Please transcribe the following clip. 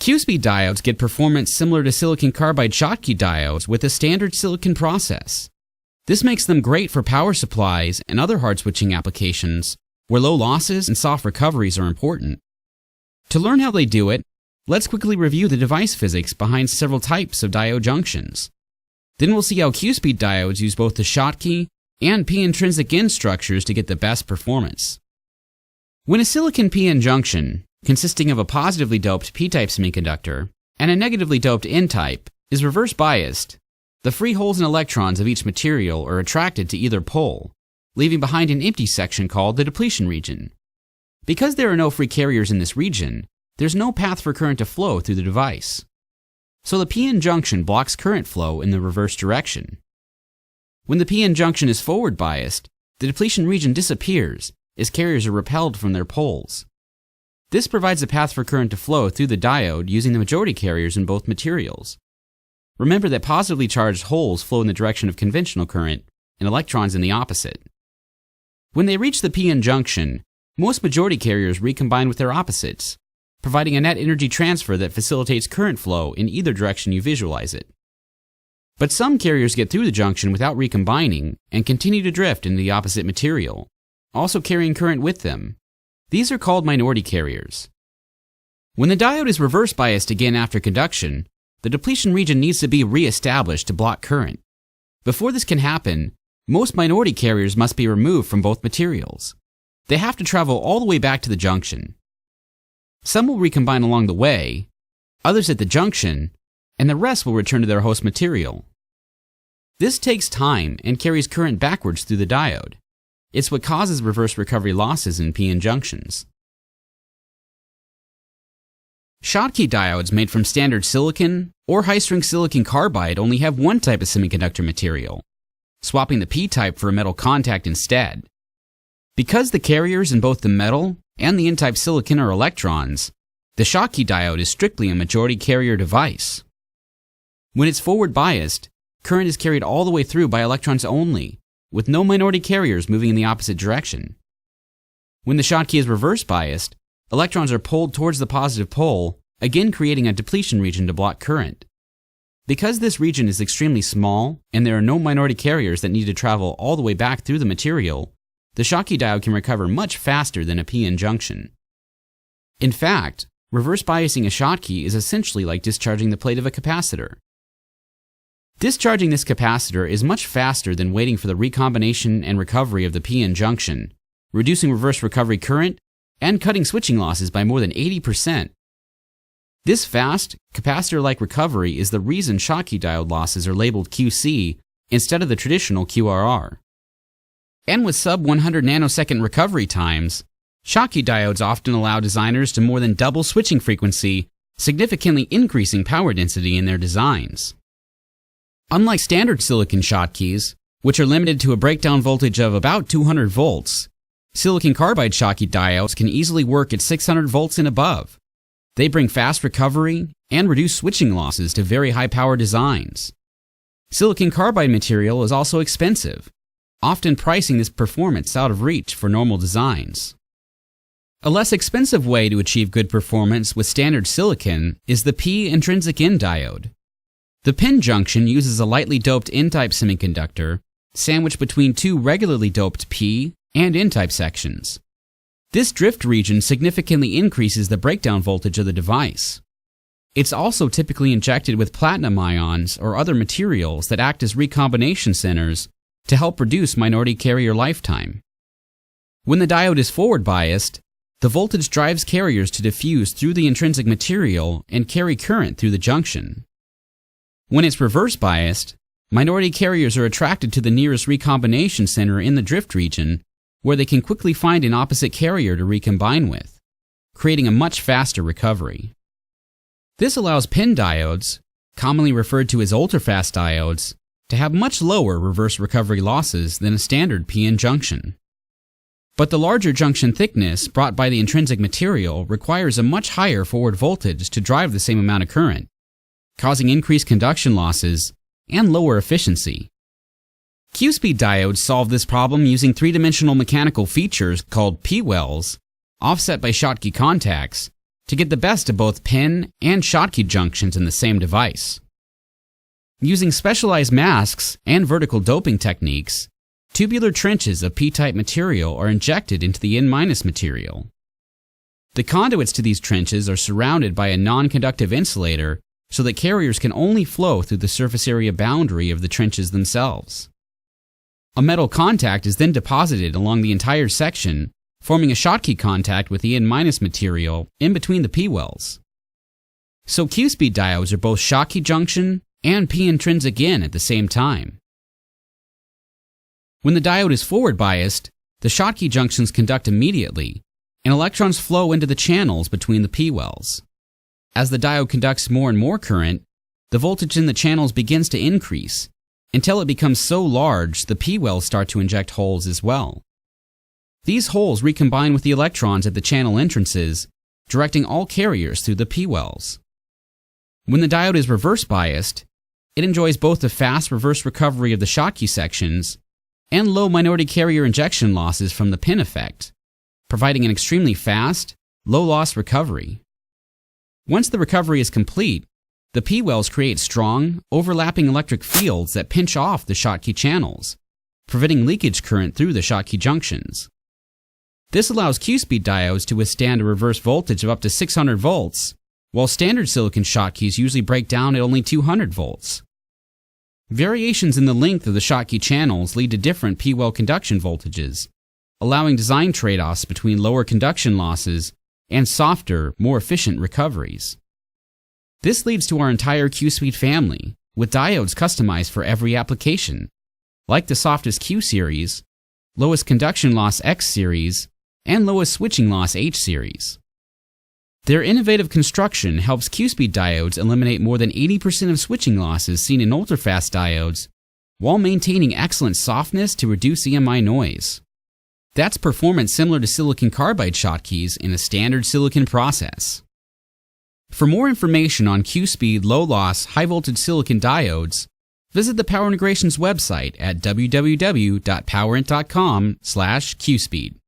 Qspeed diodes get performance similar to silicon carbide Schottky diodes with a standard silicon process. This makes them great for power supplies and other hard switching applications where low losses and soft recoveries are important. To learn how they do it, let's quickly review the device physics behind several types of diode junctions. Then we'll see how Qspeed diodes use both the Schottky and p-intrinsic N structures to get the best performance. When a silicon p-n junction, consisting of a positively doped p-type semiconductor and a negatively doped n-type, is reverse biased, the free holes and electrons of each material are attracted to either pole, leaving behind an empty section called the depletion region. Because there are no free carriers in this region, there's no path for current to flow through the device. So the p-n junction blocks current flow in the reverse direction. When the p-n junction is forward biased, the depletion region disappears as carriers are repelled from their poles. This provides a path for current to flow through the diode using the majority carriers in both materials. Remember that positively charged holes flow in the direction of conventional current and electrons in the opposite. When they reach the p-n junction, most majority carriers recombine with their opposites, providing a net energy transfer that facilitates current flow in either direction you visualize it. But some carriers get through the junction without recombining and continue to drift into the opposite material, also carrying current with them. These are called minority carriers. When the diode is reverse biased again after conduction, the depletion region needs to be re-established to block current. Before this can happen, most minority carriers must be removed from both materials. They have to travel all the way back to the junction. Some will recombine along the way, others at the junction, and the rest will return to their host material. This takes time and carries current backwards through the diode. It's what causes reverse recovery losses in p-n junctions. Schottky diodes made from standard silicon or high-strength silicon carbide only have one type of semiconductor material, swapping the p-type for a metal contact instead. Because the carriers in both the metal and the n-type silicon are electrons, the Schottky diode is strictly a majority carrier device. When it's forward biased, current is carried all the way through by electrons only, with no minority carriers moving in the opposite direction. When the Schottky is reverse biased, electrons are pulled towards the positive pole, again creating a depletion region to block current. Because this region is extremely small and there are no minority carriers that need to travel all the way back through the material, the Schottky diode can recover much faster than a p-n junction. In fact, reverse biasing a Schottky is essentially like discharging the plate of a capacitor. Discharging this capacitor is much faster than waiting for the recombination and recovery of the p-n junction, reducing reverse recovery current and cutting switching losses by more than 80%. This fast, capacitor-like recovery is the reason Schottky diode losses are labeled QC instead of the traditional QRR. And with sub-100 nanosecond recovery times, Schottky diodes often allow designers to more than double switching frequency, significantly increasing power density in their designs. Unlike standard silicon Schottkys, which are limited to a breakdown voltage of about 200 volts, silicon carbide Schottky diodes can easily work at 600 volts and above. They bring fast recovery and reduce switching losses to very high power designs. Silicon carbide material is also expensive, often pricing this performance out of reach for normal designs. A less expensive way to achieve good performance with standard silicon is the p-intrinsic N diode. The PIN junction uses a lightly doped N-type semiconductor sandwiched between two regularly doped P and N-type sections. This drift region significantly increases the breakdown voltage of the device. It's also typically injected with platinum ions or other materials that act as recombination centers to help reduce minority carrier lifetime. When the diode is forward biased, the voltage drives carriers to diffuse through the intrinsic material and carry current through the junction. When it's reverse biased, minority carriers are attracted to the nearest recombination center in the drift region, where they can quickly find an opposite carrier to recombine with, creating a much faster recovery. This allows PIN diodes, commonly referred to as ultrafast diodes, to have much lower reverse recovery losses than a standard p-n junction. But the larger junction thickness brought by the intrinsic material requires a much higher forward voltage to drive the same amount of current, causing increased conduction losses and lower efficiency. Qspeed diodes solve this problem using three-dimensional mechanical features called P-wells, offset by Schottky contacts, to get the best of both pin and Schottky junctions in the same device. Using specialized masks and vertical doping techniques, tubular trenches of P-type material are injected into the N- material. The conduits to these trenches are surrounded by a non-conductive insulator so that carriers can only flow through the surface area boundary of the trenches themselves. A metal contact is then deposited along the entire section, forming a Schottky contact with the N- material in between the P-wells. So Qspeed diodes are both Schottky junction and P-intrinsic in at the same time. When the diode is forward biased, the Schottky junctions conduct immediately, and electrons flow into the channels between the P-wells. As the diode conducts more and more current, the voltage in the channels begins to increase, until it becomes so large the P-wells start to inject holes as well. These holes recombine with the electrons at the channel entrances, directing all carriers through the P-wells. When the diode is reverse biased, it enjoys both the fast reverse recovery of the Schottky sections and low minority carrier injection losses from the pin effect, providing an extremely fast, low-loss recovery. Once the recovery is complete, the P-wells create strong, overlapping electric fields that pinch off the Schottky channels, preventing leakage current through the Schottky junctions. This allows Qspeed diodes to withstand a reverse voltage of up to 600 volts, while standard silicon Schottkys usually break down at only 200 volts. Variations in the length of the Schottky channels lead to different P-well conduction voltages, allowing design trade-offs between lower conduction losses and softer, more efficient recoveries. This leads to our entire Qspeed family, with diodes customized for every application, like the softest Q series, lowest conduction loss X series, and lowest switching loss H series. Their innovative construction helps Qspeed diodes eliminate more than 80% of switching losses seen in ultrafast diodes, while maintaining excellent softness to reduce EMI noise. That's performance similar to silicon carbide Schottkys in a standard silicon process. For more information on Qspeed low-loss, high-voltage silicon diodes, visit the Power Integrations website at www.powerint.com/Qspeed.